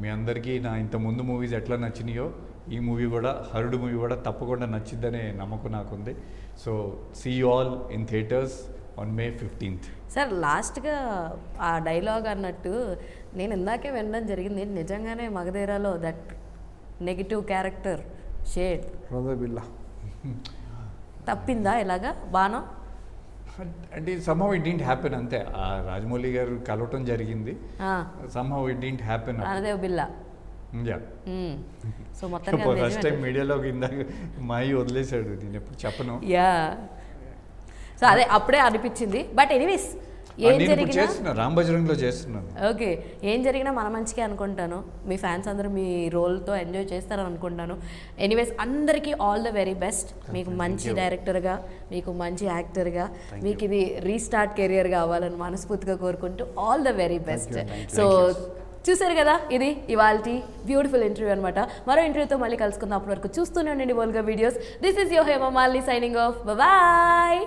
మీ అందరికీ నా ఇంత ముందు మూవీస్ ఎట్లా నచ్చినాయో ఈ మూవీ కూడా, హరుడు మూవీ కూడా తప్పకుండా నచ్చిద్దనే నమ్మకం నాకుంది. So see you all in theatres on May 15th. Sir లాస్ట్గా ఆ డైలాగ్ అన్నట్టు నేను ఇందాకే వినడం జరిగింది, నిజంగానే మగధీరాలో that negative character shade Billa తప్పిందా ఇలాగా బాణం? అంటే సమ్హౌ ఇట్ డింట్ హ్యాపెన్ అంతే. ఆ రాజమౌళి గారు కలవటం జరిగింది, somehow it didn't happen. ప్రాణదేవ్ Billa. Yeah. So మొత్తానికి ఫస్ట్ టైం మీడియాలో ఇందాక మాయి వదిలేశాడు, నేను ఎప్పుడు చెప్పను. యా. సో అదే అప్పుడే అనిపించింది. బట్ ఎనీవేస్ ఏం జరిగినా చేస్తున్నా, రామ్ బజరంగ్లో చేస్తున్నాను. ఓకే, ఏం జరిగినా మన మంచిగా అనుకుంటాను. మీ ఫ్యాన్స్ అందరూ మీ రోల్తో ఎంజాయ్ చేస్తారని అనుకుంటాను. ఎనీవేస్ అందరికీ ఆల్ ద వెరీ బెస్ట్. మీకు మంచి డైరెక్టర్గా, మీకు మంచి యాక్టర్గా, మీకు ఇది రీస్టార్ట్ కెరియర్ కావాలని మనస్ఫూర్తిగా కోరుకుంటూ all the very best. So చూసారు కదా, ఇది ఇవాల్టి బ్యూటిఫుల్ ఇంటర్వ్యూ అనమాట. మరో ఇంటర్వ్యూతో మళ్ళీ కలుసుకుందాం. అప్పటి వరకు చూస్తూనే ఉండండి Volga videos. This is your Hema Malini signing off. Bye.